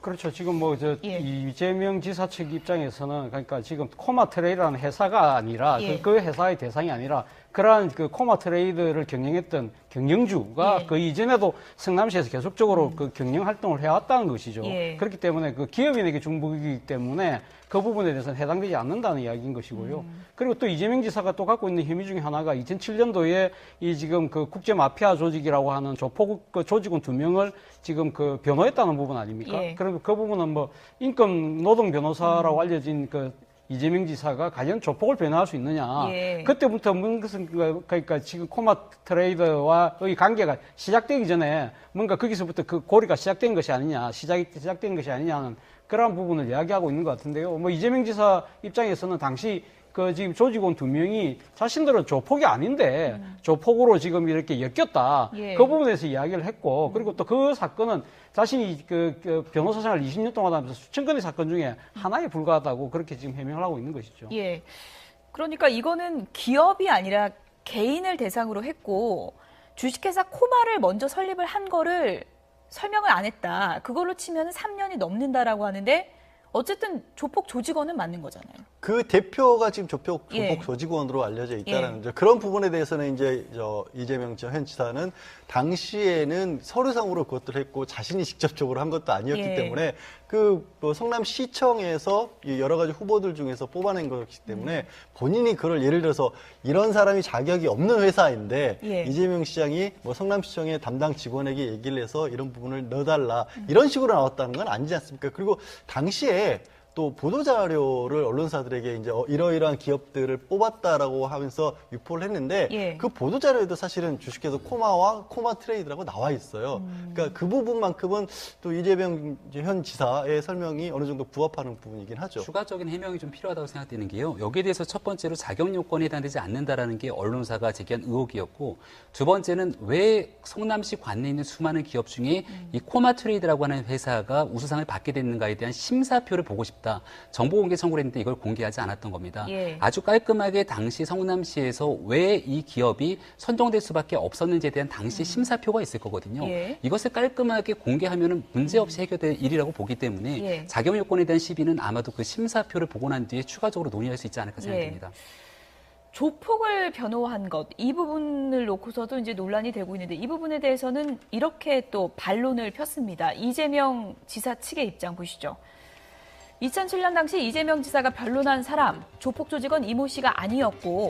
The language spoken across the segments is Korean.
그렇죠. 지금 뭐 예. 이재명 지사 측 입장에서는 그러니까 지금 코마트레이드라는 회사가 아니라 예. 그 회사의 대상이 아니라 그러한 그 코마트레이드를 경영했던 경영주가 예. 그 이전에도 성남시에서 계속적으로 그 경영 활동을 해왔다는 것이죠. 예. 그렇기 때문에 그 기업인에게 중복이기 때문에 그 부분에 대해서는 해당되지 않는다는 이야기인 것이고요. 그리고 또 이재명 지사가 또 갖고 있는 혐의 중에 하나가 2007년도에 이 지금 그 국제 마피아 조직이라고 하는 조폭 그 조직원 2명을 지금 그 변호했다는 부분 아닙니까? 예. 그리고 그 부분은 뭐 인권 노동 변호사라고 알려진 그 이재명 지사가 과연 조폭을 변호할 수 있느냐. 예. 그때부터 무슨 그러니까 지금 코마트레이더와의 관계가 시작되기 전에 뭔가 거기서부터 그 고리가 시작된 것이 아니냐, 시작된 것이 아니냐는 그러한 부분을 이야기하고 있는 것 같은데요. 뭐 이재명 지사 입장에서는 당시 그 지금 조직원 2명이 자신들은 조폭이 아닌데 조폭으로 지금 이렇게 엮였다. 예. 그 부분에서 이야기를 했고 그리고 또 그 사건은 자신이 그 변호사 생활 20년 동안 하면서 수천 건의 사건 중에 하나에 불과하다고 그렇게 지금 해명을 하고 있는 것이죠. 예. 그러니까 이거는 기업이 아니라 개인을 대상으로 했고 주식회사 코마를 먼저 설립을 한 거를 설명을 안 했다. 그걸로 치면 3년이 넘는다라고 하는데 어쨌든 조폭 조직원은 맞는 거잖아요. 그 대표가 지금 조폭 예. 조직원으로 알려져 있다는 예. 점. 그런 부분에 대해서는 이제 이재명 현 지사는 당시에는 서류상으로 그것들을 했고 자신이 직접적으로 한 것도 아니었기 예. 때문에 뭐 성남시청에서 여러 가지 후보들 중에서 뽑아낸 것이기 때문에 본인이 그걸 예를 들어서 이런 사람이 자격이 없는 회사인데 예. 이재명 시장이 뭐 성남시청의 담당 직원에게 얘기를 해서 이런 부분을 넣어달라 이런 식으로 나왔다는 건 아니지 않습니까? 그리고 당시에 또 보도자료를 언론사들에게 이제 이러이러한 기업들을 뽑았다라고 하면서 유포를 했는데 예. 그 보도자료에도 사실은 주식회사 코마와 코마트레이드라고 나와 있어요. 그러니까 그 부분만큼은 또 이재명 현 지사의 설명이 어느 정도 부합하는 부분이긴 하죠. 추가적인 해명이 좀 필요하다고 생각되는 게요. 여기에 대해서 첫 번째로 자격 요건에 해당되지 않는다라는 게 언론사가 제기한 의혹이었고 두 번째는 왜 성남시 관내에 있는 수많은 기업 중에 이 코마트레이드라고 하는 회사가 우수상을 받게 됐는가에 대한 심사표를 보고 싶다. 정보 공개 청구를 했는데 이걸 공개하지 않았던 겁니다. 예. 아주 깔끔하게 당시 성남시에서 왜 이 기업이 선정될 수밖에 없었는지에 대한 당시 심사표가 있을 거거든요. 예. 이것을 깔끔하게 공개하면 문제없이 해결될 일이라고 보기 때문에 예. 자격 요건에 대한 시비는 아마도 그 심사표를 보고 난 뒤에 추가적으로 논의할 수 있지 않을까 생각됩니다. 조폭을 변호한 것, 이 부분을 놓고서도 이제 논란이 되고 있는데 이 부분에 대해서는 이렇게 또 반론을 폈습니다. 이재명 지사 측의 입장 보시죠. 2007년 당시 이재명 지사가 변론한 사람, 조폭 조직원 이모 씨가 아니었고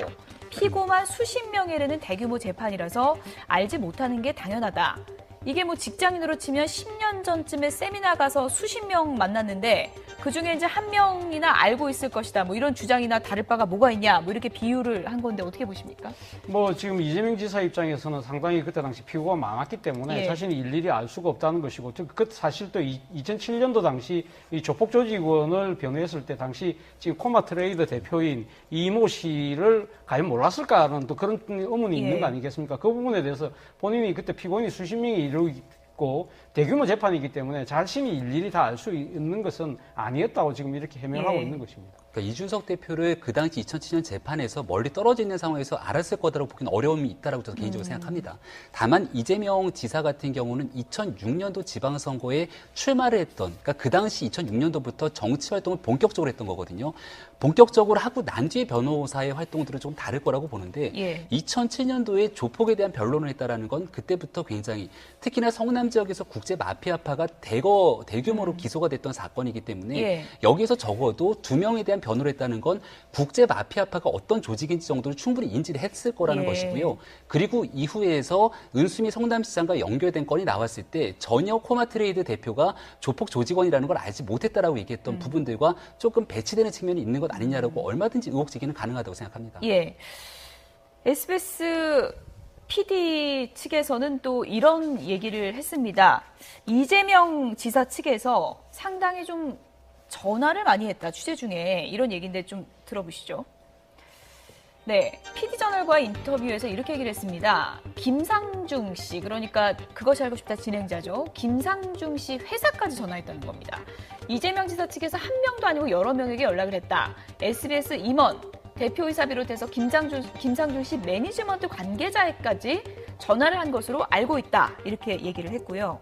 피고만 수십 명에 이르는 대규모 재판이라서 알지 못하는 게 당연하다. 이게 뭐 직장인으로 치면 10년 전쯤에 세미나 가서 수십 명 만났는데 그중에 이제 한 명이나 알고 있을 것이다. 뭐 이런 주장이나 다를 바가 뭐가 있냐. 뭐 이렇게 비유를 한 건데 어떻게 보십니까? 뭐 지금 이재명 지사 입장에서는 상당히 그때 당시 피고가 많았기 때문에 예. 자신이 일일이 알 수가 없다는 것이고 그 사실 또 2007년도 당시 이 조폭 조직원을 변호했을 때 당시 지금 코마트레이더 대표인 이모 씨를 과연 몰랐을까라는 또 그런 의문이 예. 있는 거 아니겠습니까? 그 부분에 대해서 본인이 그때 피고인이 수십 명이 이르고 대규모 재판이기 때문에 자신이 일일이 다 알 수 있는 것은 아니었다고 지금 이렇게 해명하고 예. 있는 것입니다. 그러니까 이준석 대표를 그 당시 2007년 재판에서 멀리 떨어져 있는 상황에서 알았을 거다라고 보기는 어려움이 있다라고 저는 개인적으로 생각합니다. 다만 이재명 지사 같은 경우는 2006년도 지방선거에 출마를 했던, 그러니까 그 당시 2006년도부터 정치 활동을 본격적으로 했던 거거든요. 본격적으로 하고 난 뒤에 변호사의 활동들은 좀 다를 거라고 보는데 예. 2007년도에 조폭에 대한 변론을 했다라는 건 그때부터 굉장히 특히나 성남 지역에서 국제 마피아파가 대규모로 기소가 됐던 사건이기 때문에 예. 여기서 적어도 2명에 대한 변호를 했다는 건 국제 마피아파가 어떤 조직인지 정도를 충분히 인지를 했을 거라는 예. 것이고요. 그리고 이후에서 은수미 성남시장과 연결된 건이 나왔을 때 전혀 코마트레이드 대표가 조폭 조직원이라는 걸 알지 못했다라고 얘기했던 부분들과 조금 배치되는 측면이 있는 것 아니냐라고 얼마든지 의혹 제기는 가능하다고 생각합니다. 예. SBS PD 측에서는 또 이런 얘기를 했습니다. 이재명 지사 측에서 상당히 좀 전화를 많이 했다, 취재 중에. 이런 얘기인데 좀 들어보시죠. 네, PD저널과의 인터뷰에서 이렇게 얘기를 했습니다. 김상중 씨, 그러니까 그것이 알고 싶다 진행자죠. 김상중 씨 회사까지 전화했다는 겁니다. 이재명 지사 측에서 한 명도 아니고 여러 명에게 연락을 했다. SBS 임원, 대표이사 비롯해서 김상중 씨 매니지먼트 관계자에까지 전화를 한 것으로 알고 있다. 이렇게 얘기를 했고요.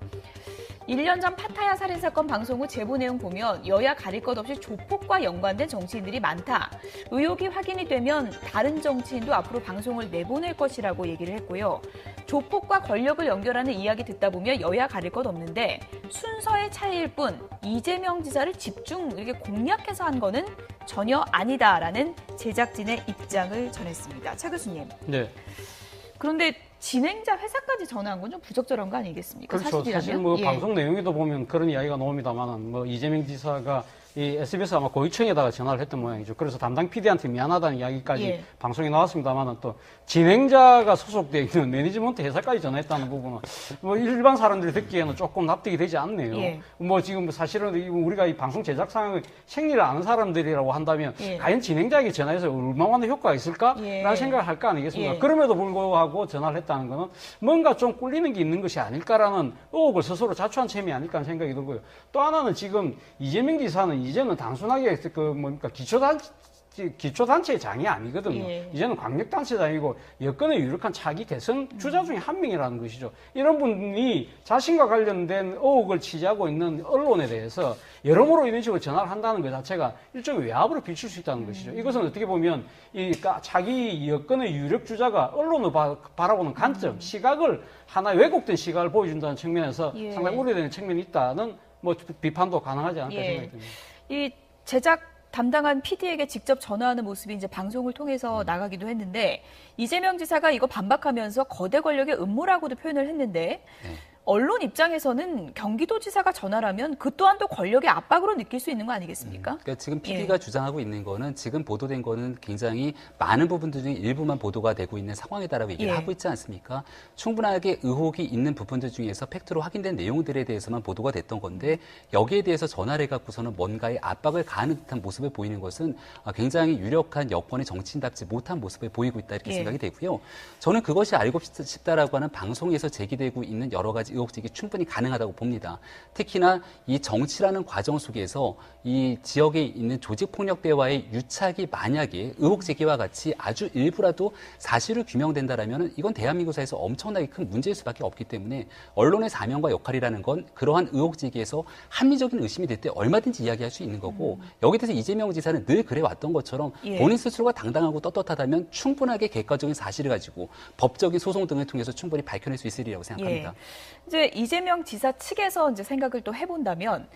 1년 전 파타야 살인사건 방송 후 제보 내용 보면 여야 가릴 것 없이 조폭과 연관된 정치인들이 많다. 의혹이 확인이 되면 다른 정치인도 앞으로 방송을 내보낼 것이라고 얘기를 했고요. 조폭과 권력을 연결하는 이야기 듣다 보면 여야 가릴 것 없는데 순서의 차이일 뿐 이재명 지사를 집중 이렇게 공략해서 한 거는 전혀 아니다라는 제작진의 입장을 전했습니다. 차 교수님. 네. 그런데 진행자 회사까지 전화한 건 좀 부적절한 거 아니겠습니까? 그렇죠. 사실이라면? 사실 뭐 예. 방송 내용에도 보면 그런 이야기가 나옵니다만은 뭐 이재명 지사가 이 SBS 아마 고위층에다가 전화를 했던 모양이죠. 그래서 담당 PD한테 미안하다는 이야기까지 예. 방송에 나왔습니다만은 또 진행자가 소속되어 있는 매니지먼트 회사까지 전화했다는 부분은 뭐 일반 사람들이 듣기에는 조금 납득이 되지 않네요. 예. 뭐 지금 사실은 우리가 이 방송 제작 상황의 생리를 아는 사람들이라고 한다면 예. 과연 진행자에게 전화해서 얼마나 효과가 있을까라는 예. 생각을 할 거 아니겠습니까? 예. 그럼에도 불구하고 전화를 했다는 것은 뭔가 좀 꿀리는 게 있는 것이 아닐까라는 의혹을 스스로 자초한 셈이 아닐까 하는 생각이 들고요. 또 하나는 지금 이재명 지사는 이제는 단순하게 그 뭡니까 기초단체의 장이 아니거든요. 예. 이제는 광역단체장이고 여건에 유력한 차기 대선 주자 중에 한 명이라는 것이죠. 이런 분이 자신과 관련된 의혹을 취재하고 있는 언론에 대해서 여러모로 이런 식으로 전화를 한다는 것 자체가 일종의 외압으로 비칠 수 있다는 것이죠. 이것은 어떻게 보면 이 자기 여건의 유력 주자가 언론을 바라보는 관점, 시각을 하나의 왜곡된 시각을 보여준다는 측면에서 예. 상당히 우려되는 측면이 있다는 뭐 비판도 가능하지 않을까 예. 생각이 듭니다. 이 제작 담당한 PD에게 직접 전화하는 모습이 이제 방송을 통해서 나가기도 했는데 이재명 지사가 이거 반박하면서 거대 권력의 음모라고도 표현을 했는데 네. 언론 입장에서는 경기도지사가 전화라면 그 또한 또 권력의 압박으로 느낄 수 있는 거 아니겠습니까? 그러니까 지금 PD가 주장하고 있는 거는 지금 보도된 거는 굉장히 많은 부분들 중에 일부만 보도가 되고 있는 상황이다라고 얘기를 예. 하고 있지 않습니까? 충분하게 의혹이 있는 부분들 중에서 팩트로 확인된 내용들에 대해서만 보도가 됐던 건데 여기에 대해서 전화를 해갖고서는 뭔가의 압박을 가하는 듯한 모습을 보이는 것은 굉장히 유력한 여권의 정치인답지 못한 모습을 보이고 있다 이렇게 예. 생각이 되고요. 저는 그것이 알고 싶다라고 하는 방송에서 제기되고 있는 여러 가지 의혹들이 충분히 가능하다고 봅니다. 특히나 이 정치라는 과정 속에서 이 지역에 있는 조직폭력배와의 유착이 만약에 의혹 제기와 같이 아주 일부라도 사실을 규명된다라면 이건 대한민국 사회에서 엄청나게 큰 문제일 수밖에 없기 때문에 언론의 사명과 역할이라는 건 그러한 의혹 제기에서 합리적인 의심이 될 때 얼마든지 이야기할 수 있는 거고 여기에 대해서 이재명 지사는 늘 그래왔던 것처럼 예. 본인 스스로가 당당하고 떳떳하다면 충분하게 객관적인 사실을 가지고 법적인 소송 등을 통해서 충분히 밝혀낼 수 있으리라고 생각합니다. 예. 이제 이재명 지사 측에서 이제 생각을 또 해본다면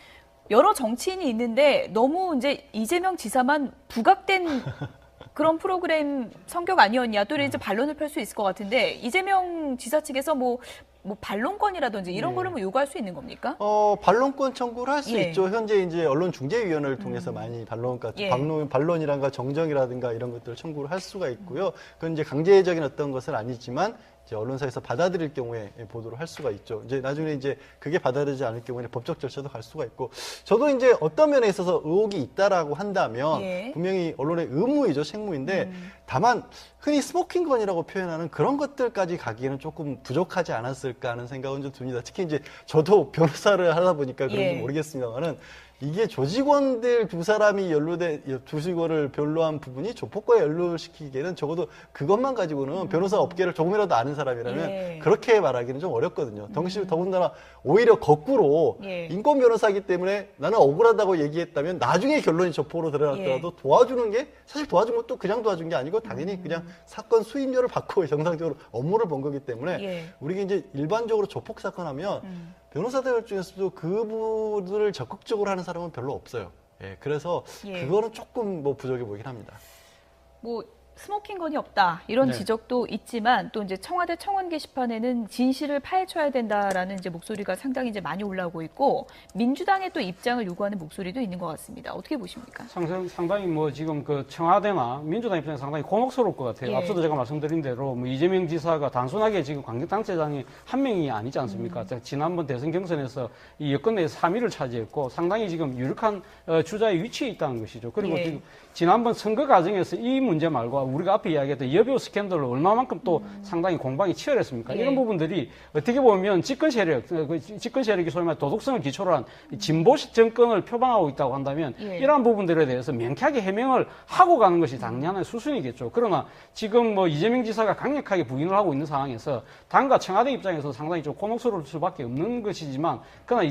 여러 정치인이 있는데 너무 이제 이재명 지사만 부각된 그런 프로그램 성격 아니었냐 또 이제 반론을 펼 수 있을 것 같은데 이재명 지사 측에서 뭐 반론권이라든지 이런 네. 거를 뭐 요구할 수 있는 겁니까? 반론권 청구를 할 수 예. 있죠. 현재 이제 언론중재위원회를 통해서 많이 예. 반론이란가 정정이라든가 이런 것들을 청구를 할 수가 있고요. 그건 이제 강제적인 어떤 것은 아니지만 이제 언론사에서 받아들일 경우에 보도를 할 수가 있죠. 이제 나중에 이제 그게 받아들이지 않을 경우에는 법적 절차도 갈 수가 있고, 저도 이제 어떤 면에 있어서 의혹이 있다라고 한다면 예. 분명히 언론의 의무이죠, 책무인데 다만 흔히 스모킹건이라고 표현하는 그런 것들까지 가기에는 조금 부족하지 않았을까 하는 생각은 좀 듭니다. 특히 이제 저도 변호사를 하다 보니까 그런지 예. 모르겠습니다만은 이게 조직원들 두 사람이 조직원을 변로한 부분이 조폭과에 연루시키기에는 적어도 그것만 가지고는 변호사 업계를 조금이라도 아는 사람이라면 예. 그렇게 말하기는 좀 어렵거든요. 더군다나 오히려 거꾸로 예. 인권 변호사이기 때문에 나는 억울하다고 얘기했다면 나중에 결론이 조폭으로 드러났더라도 예. 도와주는 게 사실 도와준 것도 그냥 도와준 게 아니고 당연히 그냥 사건 수임료를 받고 정상적으로 업무를 본 거기 때문에 예. 우리가 이제 일반적으로 조폭 사건 하면 변호사들 중에서도 그분들을 적극적으로 하는 사람은 별로 없어요. 예, 그래서 예. 그거는 조금 뭐 부족해 보이긴 합니다. 뭐 스모킹건이 없다 이런 네. 지적도 있지만 또 이제 청와대 청원 게시판에는 진실을 파헤쳐야 된다라는 이제 목소리가 상당히 이제 많이 올라오고 있고 민주당의 또 입장을 요구하는 목소리도 있는 것 같습니다. 어떻게 보십니까? 상당히 뭐 지금 그 청와대나 민주당 입장에서 상당히 곤혹스러울 것 같아요. 예. 앞서도 제가 말씀드린 대로 뭐 이재명 지사가 단순하게 지금 광역단체장이 한 명이 아니지 않습니까? 지난번 대선 경선에서 이 여권 내에서 3위를 차지했고 상당히 지금 유력한 주자의 위치에 있다는 것이죠. 그리고 예. 지금 지난번 선거 과정에서 이 문제 말고 우리가 앞에 이야기했던 여배우 스캔들로 얼마만큼 또 상당히 공방이 치열했습니까? 이런 부분들이 어떻게 보면 집권 세력이 소위 말해 도덕성을 기초로 한 진보식 정권을 표방하고 있다고 한다면 이러한 부분들에 대해서 명쾌하게 해명을 하고 가는 것이 당연한 수순이겠죠. 그러나 지금 뭐 이재명 지사가 강력하게 부인을 하고 있는 상황에서 당과 청와대 입장에서 상당히 좀 곤혹스러울 수밖에 없는 것이지만 그러나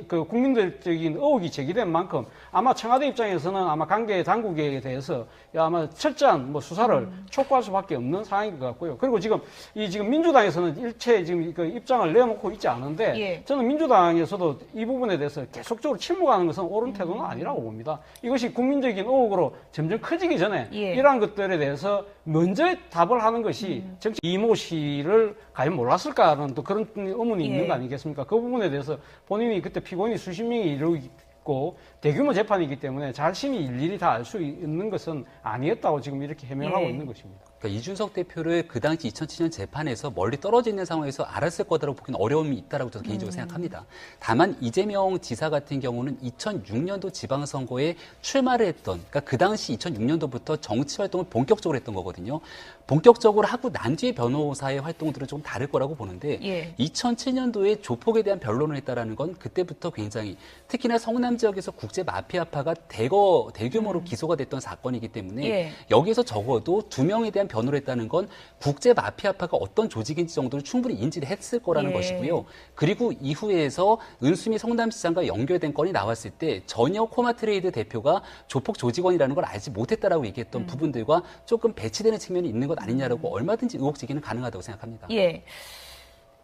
그 국민들적인 의혹이 제기된 만큼 아마 청와대 입장에서는 아마 관계 당국에 대해서 아마 철저한 뭐 수사를 촉구할 수밖에 없는 상황인 것 같고요. 그리고 지금 민주당에서는 일체 지금 그 입장을 내놓고 있지 않은데 저는 민주당에서도 이 부분에 대해서 계속적으로 침묵하는 것은 옳은 태도는 아니라고 봅니다. 이것이 국민적인 의혹으로 점점 커지기 전에 이러한 것들에 대해서 먼저 답을 하는 것이 정치 이모 씨를 과연 몰랐을까라는 또 그런 의문이 있는 거 아니겠습니까? 그 부분에 대해서 본인이 그때 피고인이 수십 명이 이르고 대규모 재판이기 때문에 자신이 일일이 다 알 수 있는 것은 아니었다고 지금 이렇게 해명하고 있는 것입니다. 그러니까 이준석 대표를 그 당시 2007년 재판에서 멀리 떨어져 있는 상황에서 알았을 거다라고 보기는 어려움이 있다라고 저는 개인적으로 생각합니다. 다만 이재명 지사 같은 경우는 2006년도 지방선거에 출마를 했던, 그러니까 그 당시 2006년도부터 정치 활동을 본격적으로 했던 거거든요. 본격적으로 하고 난 뒤에 변호사의 활동들은 조금 다를 거라고 보는데 2007년도에 조폭에 대한 변론을 했다라는 건 그때부터 굉장히 특히나 성남 지역에서 국제 마피아파가 대규모로 기소가 됐던 사건이기 때문에 여기에서 적어도 2명에 대한 변호를 했다는 건 국제 마피아파가 어떤 조직인지 정도를 충분히 인지를 했을 거라는 것이고요. 그리고 이후에서 은수미 성남시장과 연결된 건이 나왔을 때 전혀 코마트레이드 대표가 조폭 조직원이라는 걸 알지 못했다라고 얘기했던 부분들과 조금 배치되는 측면이 있는 것 아니냐라고 얼마든지 의혹 제기는 가능하다고 생각합니다.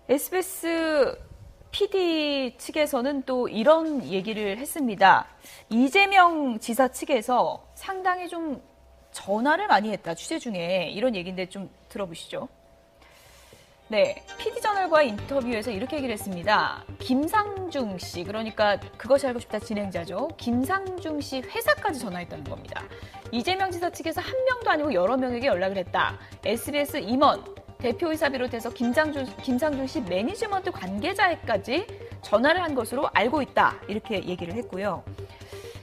SBS PD 측에서는 또 이런 얘기를 했습니다. 이재명 지사 측에서 상당히 좀 전화를 많이 했다. 취재 중에 이런 얘기인데 좀 들어보시죠. 네, PD저널과의 인터뷰에서 이렇게 얘기를 했습니다. 김상중 씨, 그러니까 그것이 알고 싶다 진행자죠. 김상중 씨 회사까지 전화했다는 겁니다. 이재명 지사 측에서 한 명도 아니고 여러 명에게 연락을 했다. SBS 임원, 대표이사 비롯해서 김상중 씨 매니지먼트 관계자에까지 전화를 한 것으로 알고 있다. 이렇게 얘기를 했고요.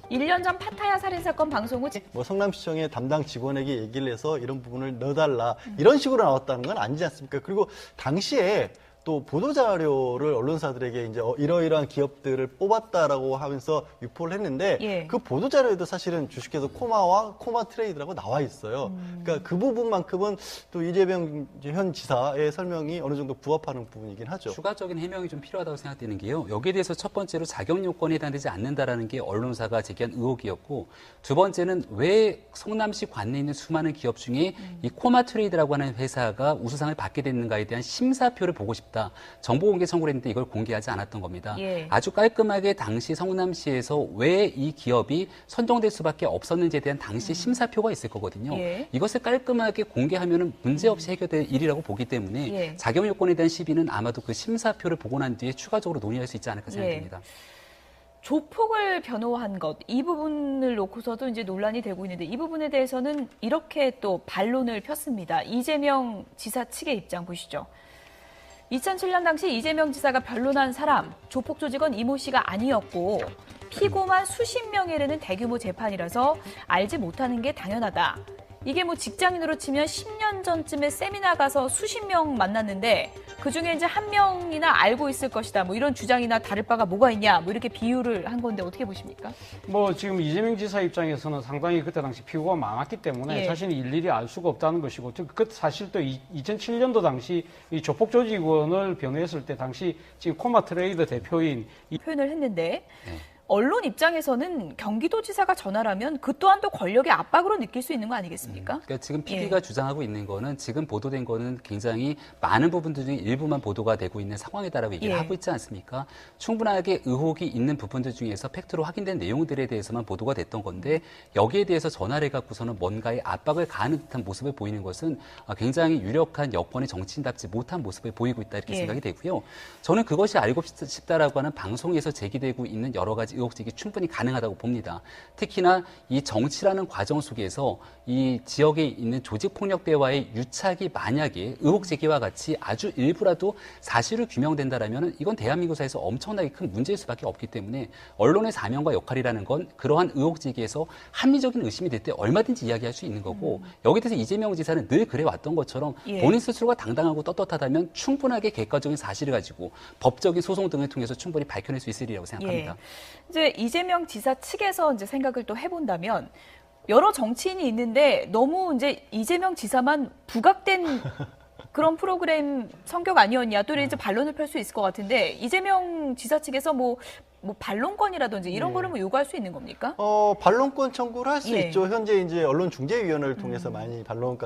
1년 전 파타야 살인사건 방송 후 뭐 성남시청의 담당 직원에게 얘기를 해서 이런 부분을 넣어달라 이런 식으로 나왔다는 건 아니지 않습니까? 그리고 당시에 또 보도자료를 언론사들에게 이제 이러이러한 기업들을 뽑았다라고 하면서 유포를 했는데 그 보도자료에도 사실은 주식회사 코마와 코마트레이드라고 나와 있어요. 그러니까 그 부분만큼은 또 이재명 현 지사의 설명이 어느 정도 부합하는 부분이긴 하죠. 추가적인 해명이 좀 필요하다고 생각되는 게요. 여기에 대해서 첫 번째로 자격 요건에 해당되지 않는다라는 게 언론사가 제기한 의혹이었고 두 번째는 왜 성남시 관내에 있는 수많은 기업 중에 이 코마트레이드라고 하는 회사가 우수상을 받게 됐는가에 대한 심사표를 보고 싶다. 정보 공개 청구를 했는데 이걸 공개하지 않았던 겁니다. 아주 깔끔하게 당시 성남시에서 왜 이 기업이 선정될 수밖에 없었는지에 대한 당시 심사표가 있을 거거든요. 이것을 깔끔하게 공개하면 문제없이 해결될 일이라고 보기 때문에 자격 요건에 대한 시비는 아마도 그 심사표를 보고 난 뒤에 추가적으로 논의할 수 있지 않을까 생각됩니다. 조폭을 변호한 것, 이 부분을 놓고서도 이제 논란이 되고 있는데 이 부분에 대해서는 이렇게 또 반론을 폈습니다. 이재명 지사 측의 입장 보시죠. 2007년 당시 이재명 지사가 변론한 사람, 조폭 조직원 이모 씨가 아니었고 피고만 수십 명에 이르는 대규모 재판이라서 알지 못하는 게 당연하다. 이게 뭐 직장인으로 치면 10년 전쯤에 세미나 가서 수십 명 만났는데 그중에 이제 한 명이나 알고 있을 것이다. 뭐 이런 주장이나 다를 바가 뭐가 있냐. 뭐 이렇게 비유를 한 건데 어떻게 보십니까? 뭐 지금 이재명 지사 입장에서는 상당히 그때 당시 피고가 많았기 때문에 자신이 일일이 알 수가 없다는 것이고 그 사실 또 2007년도 당시 이 조폭 조직원을 변호했을 때 당시 지금 코마트레이드 대표인 표현을 했는데 언론 입장에서는 경기도지사가 전화라면 그 또한 또 권력의 압박으로 느낄 수 있는 거 아니겠습니까? 그러니까 지금 PD가 주장하고 있는 거는 지금 보도된 거는 굉장히 많은 부분들 중에 일부만 보도가 되고 있는 상황이다라고 얘기를 하고 있지 않습니까? 충분하게 의혹이 있는 부분들 중에서 팩트로 확인된 내용들에 대해서만 보도가 됐던 건데 여기에 대해서 전화를 해갖고서는 뭔가의 압박을 가하는 듯한 모습을 보이는 것은 굉장히 유력한 여권의 정치인답지 못한 모습을 보이고 있다 이렇게 생각이 되고요. 저는 그것이 알고 싶다라고 하는 방송에서 제기되고 있는 여러 가지 의혹 제기 충분히 가능하다고 봅니다. 특히나 이 정치라는 과정 속에서 이 지역에 있는 조직폭력배와의 유착이 만약에 의혹 제기와 같이 아주 일부라도 사실을 규명된다라면 이건 대한민국 사회에서 엄청나게 큰 문제일 수밖에 없기 때문에 언론의 사명과 역할이라는 건 그러한 의혹 제기에서 합리적인 의심이 될 때 얼마든지 이야기할 수 있는 거고 여기에 대해서 이재명 지사는 늘 그래왔던 것처럼 예. 본인 스스로가 당당하고 떳떳하다면 충분하게 객관적인 사실을 가지고 법적인 소송 등을 통해서 충분히 밝혀낼 수 있으리라고 생각합니다. 예. 이제 이재명 지사 측에서 이제 생각을 또 해본다면 여러 정치인이 있는데 너무 이제 이재명 지사만 부각된 그런 프로그램 성격 아니었냐 또 이제 반론을 펼 수 있을 것 같은데 이재명 지사 측에서 뭐 반론권이라든지 이런 거를 뭐 요구할 수 있는 겁니까? 반론권 청구를 할 수 예. 있죠. 현재 이제 언론중재위원회를 통해서 많이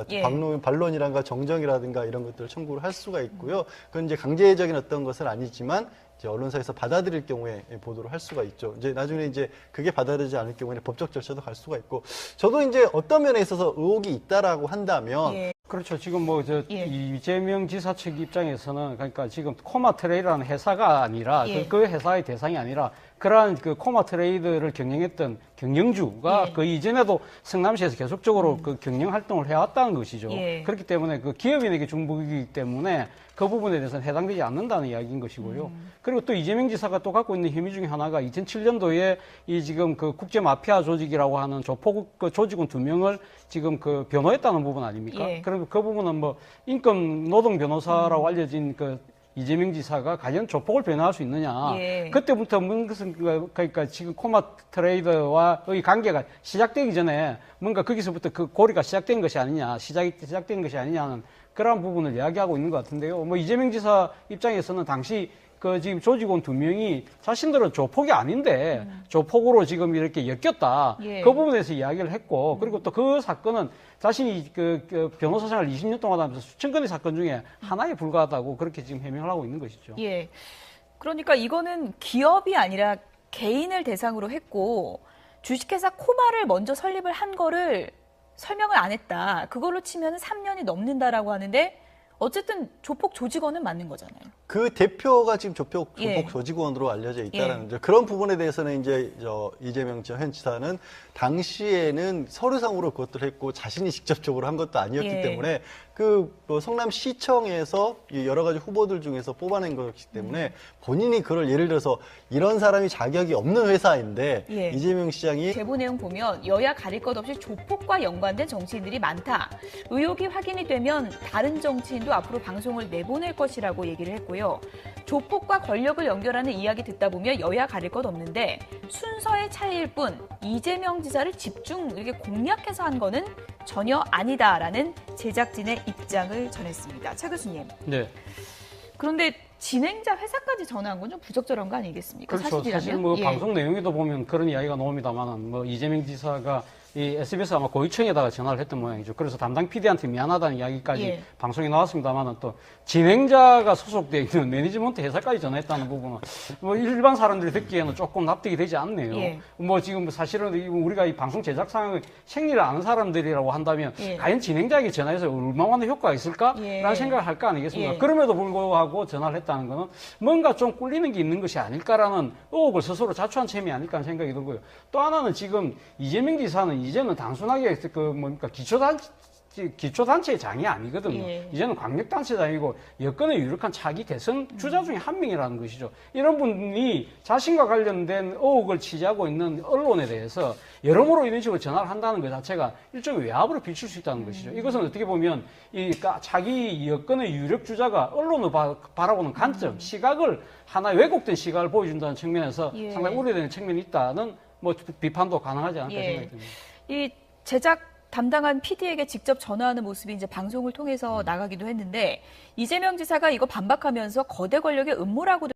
예. 반론이란가 정정이라든가 이런 것들을 청구를 할 수가 있고요. 그건 이제 강제적인 어떤 것은 아니지만 이제 언론사에서 받아들일 경우에 보도를 할 수가 있죠. 이제 나중에 이제 그게 받아들이지 않을 경우에는 법적 절차도 갈 수가 있고 저도 이제 어떤 면에 있어서 의혹이 있다라고 한다면 예. 그렇죠. 지금 예. 이재명 지사 측 입장에서는 그러니까 지금 코마트레이드라는 회사가 아니라 예. 그 회사의 대상이 아니라 그러한 그 코마트레이드를 경영했던 경영주가 예. 그 이전에도 성남시에서 계속적으로 그 경영 활동을 해왔다는 것이죠. 예. 그렇기 때문에 그 기업인에게 중복이기 때문에 그 부분에 대해서는 해당되지 않는다는 이야기인 것이고요. 그리고 또 이재명 지사가 또 갖고 있는 혐의 중에 하나가 2007년도에 이 지금 그 국제 마피아 조직이라고 하는 조폭 그 조직원 2명을 지금 그 변호했다는 부분 아닙니까? 예. 그리고 그 부분은 뭐 인권 노동 변호사라고 알려진 그 이재명 지사가 과연 조폭을 변호할 수 있느냐. 예. 그때부터 무슨 그러니까 지금 코마트레이더와의 관계가 시작되기 전에 뭔가 거기서부터 그 고리가 시작된 것이 아니냐, 시작된 것이 아니냐는 그런 부분을 이야기하고 있는 것 같은데요. 뭐 이재명 지사 입장에서는 당시 그 지금 조직원 2명이 자신들은 조폭이 아닌데 조폭으로 지금 이렇게 엮였다. 예. 그 부분에서 이야기를 했고 그리고 또 그 사건은 자신이 그 변호사 생활 20년 동안 하면서 수천 건의 사건 중에 하나에 불과하다고 그렇게 지금 해명을 하고 있는 것이죠. 예. 그러니까 이거는 기업이 아니라 개인을 대상으로 했고 주식회사 코마를 먼저 설립을 한 거를 설명을 안 했다. 그걸로 치면 3년이 넘는다라고 하는데 어쨌든 조폭 조직원은 맞는 거잖아요. 그 대표가 지금 조폭 예. 조직원으로 알려져 있다는 그런 부분에 대해서는 이제 이재명 현 지사는 당시에는 서류상으로 그것들을 했고 자신이 직접적으로 한 것도 아니었기 예. 때문에 뭐 성남시청에서 여러 가지 후보들 중에서 뽑아낸 것이기 때문에 본인이 그걸 예를 들어서 이런 사람이 자격이 없는 회사인데 예. 이재명 시장이 제보 내용 보면 여야 가릴 것 없이 조폭과 연관된 정치인들이 많다. 의혹이 확인이 되면 다른 정치인도 앞으로 방송을 내보낼 것이라고 얘기를 했고요. 조폭과 권력을 연결하는 이야기 듣다 보면 여야 가릴 것 없는데 순서의 차이일 뿐 이재명 지사를 집중 이렇게 공략해서 한 거는 전혀 아니다라는 제작진의 입장을 전했습니다. 차 교수님. 네. 그런데 진행자 회사까지 전화한 건 좀 부적절한 거 아니겠습니까? 그렇죠. 사실이라면? 사실 뭐 예. 방송 내용에도 보면 그런 이야기가 나옵니다만은 뭐 이재명 지사가 이 SBS 아마 고위층에다가 전화를 했던 모양이죠. 그래서 담당 PD한테 미안하다는 이야기까지 예. 방송에 나왔습니다만은 또 진행자가 소속되어 있는 매니지먼트 회사까지 전화했다는 부분은 뭐 일반 사람들이 듣기에는 조금 납득이 되지 않네요. 예. 뭐 지금 사실은 우리가 이 방송 제작 상황의 생리를 아는 사람들이라고 한다면 예. 과연 진행자에게 전화해서 얼마나 효과가 있을까라는 예. 생각을 할 거 아니겠습니까? 예. 그럼에도 불구하고 전화를 했다는 것은 뭔가 좀 꿀리는 게 있는 것이 아닐까라는 의혹을 스스로 자초한 셈이 아닐까 하는 생각이 들고요. 또 하나는 지금 이재명 지사는 이제는 단순하게 그 뭡니까 기초단체의 장이 아니거든요. 예. 이제는 광역단체장이고 여건에 유력한 차기 대선 주자 중에 한 명이라는 것이죠. 이런 분이 자신과 관련된 의혹을 취재하고 있는 언론에 대해서 여러모로 이런 식으로 전화를 한다는 것 자체가 일종의 외압으로 비출 수 있다는 것이죠. 이것은 어떻게 보면 이 자기 여건의 유력 주자가 언론을 바라보는 관점, 시각을 하나의 왜곡된 시각을 보여준다는 측면에서 예. 상당히 우려되는 측면이 있다는 뭐 비판도 가능하지 않을까 예. 생각이 듭니다. 이 제작 담당한 PD에게 직접 전화하는 모습이 이제 방송을 통해서 나가기도 했는데 이재명 지사가 이거 반박하면서 거대 권력의 음모라고